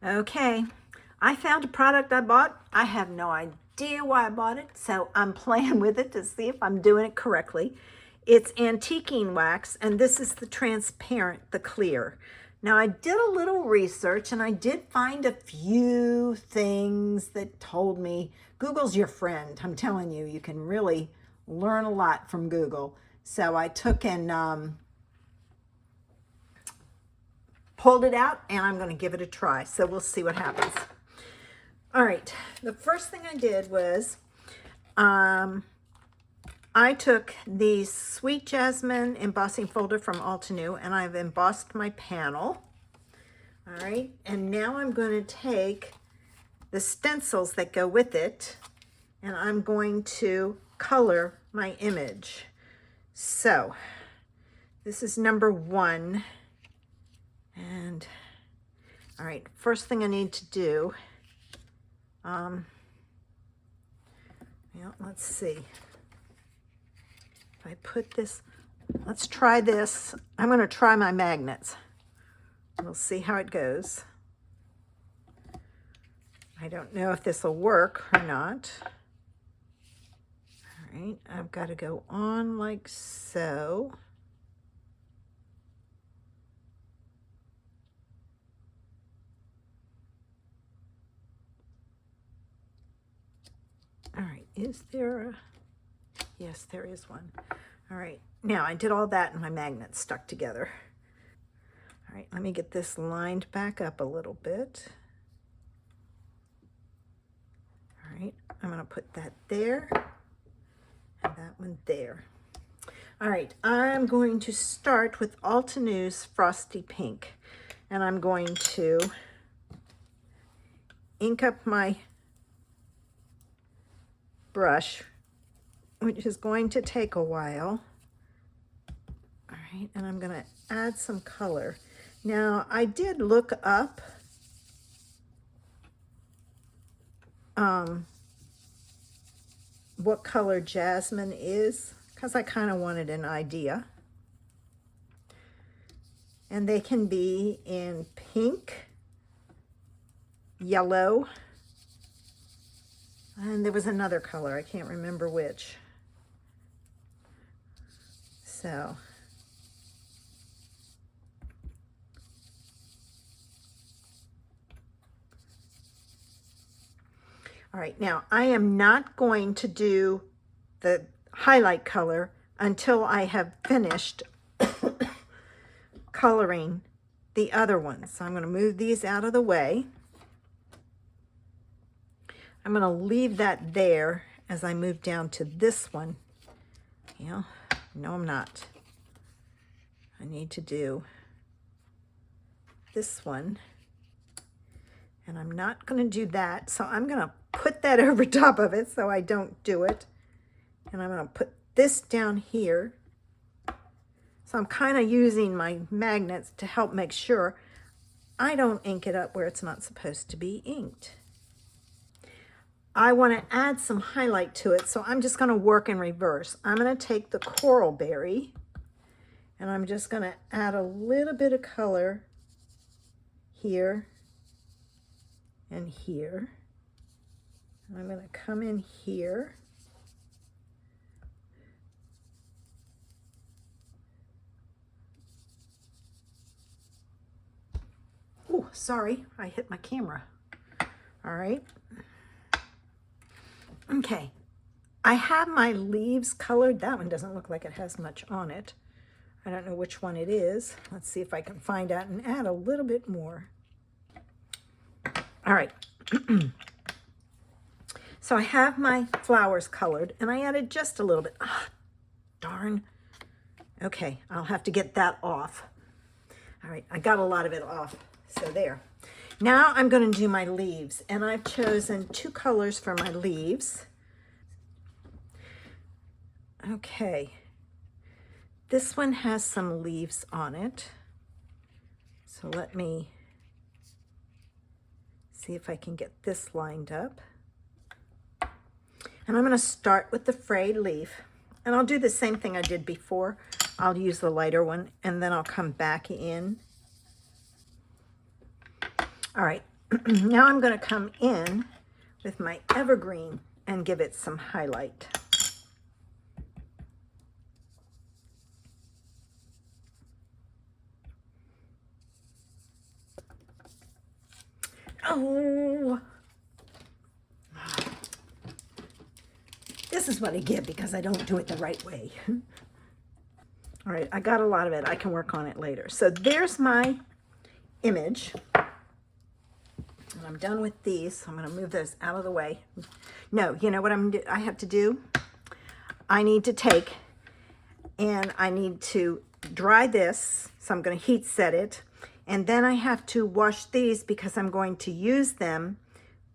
Okay, I found a product I bought. I have no idea why I bought it, so I'm playing with it to see if I'm doing it correctly. It's antiquing wax, and this is the transparent, the clear. Now, I did a little research, and I did find a few things that told me Google's your friend. I'm telling you, you can really learn a lot from Google. So I took and pulled it out, and I'm going to give it a try. So we'll see what happens. All right, the first thing I did was I took the Sweet Jasmine embossing folder from Altenew, and I've embossed my panel. All right, and now I'm going to take the stencils that go with it, and I'm going to color my image. So this is number 1. And all right, first thing I need to do, let's see. If I put this, let's try this. I'm going to try my magnets. We'll see how it goes. I don't know if this will work or not. All right, I've got to go on like so. All right, is there a, yes, there is one. All right, now I did all that and my magnets stuck together. All right, let me get this lined back up a little bit. All right, I'm gonna put that there and that one there. All right, I'm going to start with Altenew's Frosty Pink, and I'm going to ink up my brush, which is going to take a while. All right, and I'm going to add some color. Now, I did look up what color Jasmine is, because I kind of wanted an idea. And they can be in pink, yellow, and there was another color, I can't remember which. So, all right, now I am not going to do the highlight color until I have finished coloring the other ones. So I'm going to move these out of the way. I'm going to leave that there as I move down to this one. Yeah, no, I'm not. I need to do this one. And I'm not going to do that. So I'm going to put that over top of it so I don't do it. And I'm going to put this down here. So I'm kind of using my magnets to help make sure I don't ink it up where it's not supposed to be inked. I want to add some highlight to it, so I'm just going to work in reverse. I'm going to take the coral berry, and I'm just going to add a little bit of color here and here. And I'm going to come in here. Oh, sorry, I hit my camera. All right. Okay, I have my leaves colored. That one doesn't look like it has much on it. I don't know which one it is. Let's see if I can find out and add a little bit more. All right. So I have my flowers colored, and I added just a little bit. Ah, darn. Okay, I'll have to get that off. All right, I got a lot of it off, so there. Now I'm going to do my leaves, and I've chosen 2 colors for my leaves. Okay, this one has some leaves on it. So let me see if I can get this lined up. And I'm going to start with the frayed leaf, and I'll do the same thing I did before. I'll use the lighter one, and then I'll come back in. All right, Now I'm going to come in with my Evergreen and give it some highlight. Oh, this is what I get because I don't do it the right way. All right, I got a lot of it. I can work on it later. So there's my image. And I'm done with these, so I'm going to move those out of the way. No, you know what I have to do? I need to take and I need to dry this. So I'm going to heat set it. And then I have to wash these because I'm going to use them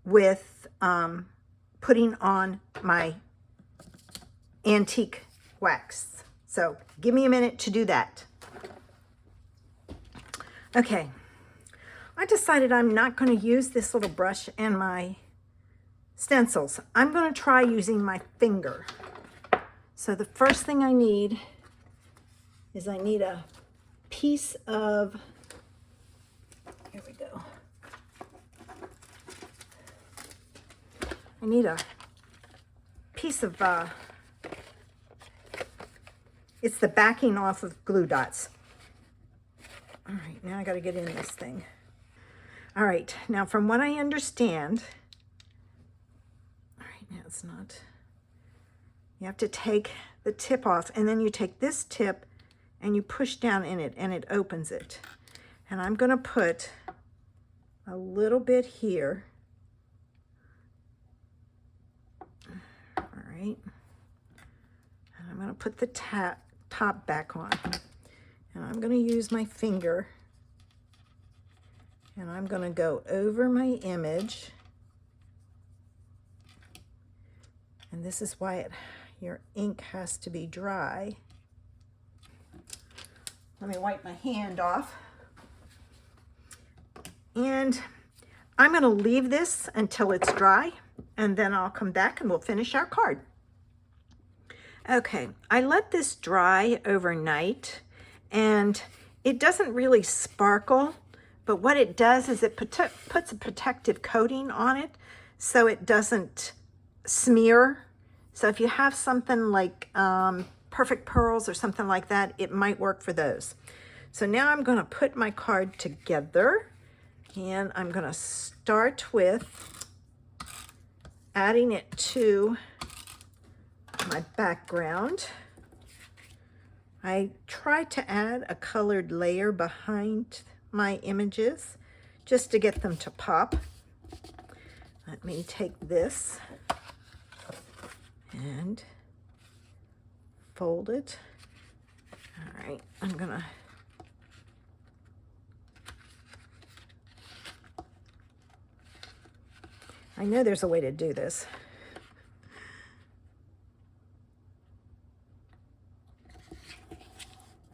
with putting on my antique wax. So give me a minute to do that. Okay. I decided I'm not going to use this little brush and my stencils. I'm going to try using my finger. So the first thing I need is I need a piece of, here we go. I need a piece of, it's the backing off of glue dots. All right, now I got to get in this thing. All right, now from what I understand, all right, now it's not, you have to take the tip off and then you take this tip and you push down in it and it opens it. And I'm gonna put a little bit here. All right, and I'm gonna put the top back on. And I'm gonna use my finger and I'm going to go over my image. And this is why your ink has to be dry. Let me wipe my hand off. And I'm going to leave this until it's dry, and then I'll come back and we'll finish our card. Okay, I let this dry overnight, and it doesn't really sparkle. But what it does is it puts a protective coating on it so it doesn't smear. So if you have something like Perfect Pearls or something like that, it might work for those. So now I'm going to put my card together, and I'm going to start with adding it to my background. I try to add a colored layer behind my images just to get them to pop. Let me take this and fold it. All right, I'm gonna I know there's a way to do this.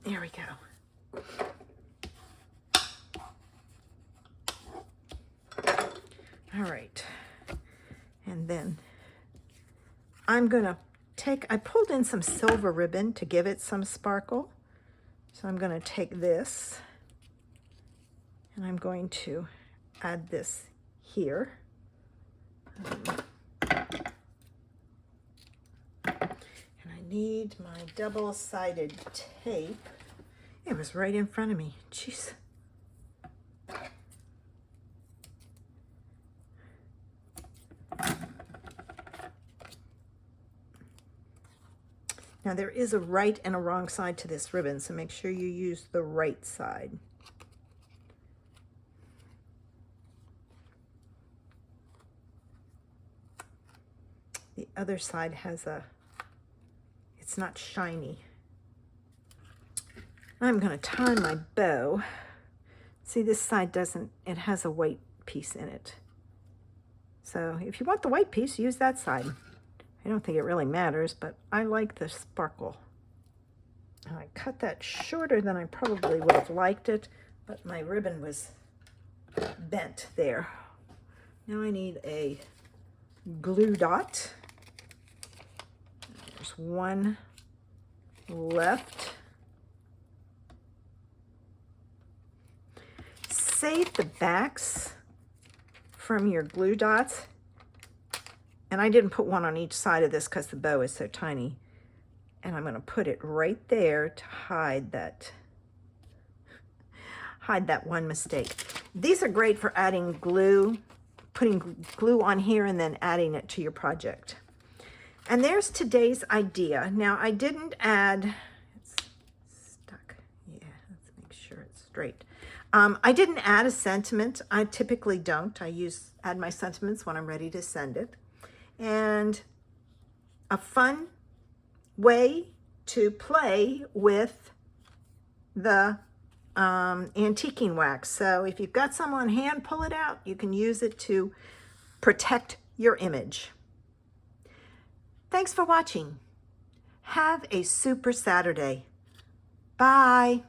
There we go. All right, and then I'm gonna I pulled in some silver ribbon to give it some sparkle. So I'm gonna take this and I'm going to add this here. And I need my double-sided tape. It was right in front of me, jeez. Now there is a right and a wrong side to this ribbon, so make sure you use the right side. The other side has it's not shiny. I'm going to tie my bow. See, this side doesn't, it has a white piece in it. So if you want the white piece, use that side. I don't think it really matters, but I like the sparkle. And I cut that shorter than I probably would have liked it, but my ribbon was bent there. Now I need a glue dot. There's one left. Save the backs from your glue dots. And I didn't put one on each side of this because the bow is so tiny. And I'm going to put it right there to hide that one mistake. These are great for adding glue, putting glue on here and then adding it to your project. And there's today's idea. Now I didn't add, it's stuck. Yeah, let's make sure it's straight. I didn't add a sentiment. I typically don't. I add my sentiments when I'm ready to send it. And a fun way to play with the antiquing wax. So if you've got some on hand, pull it out. You can use it to protect your image. Thanks for watching. Have a super Saturday. Bye.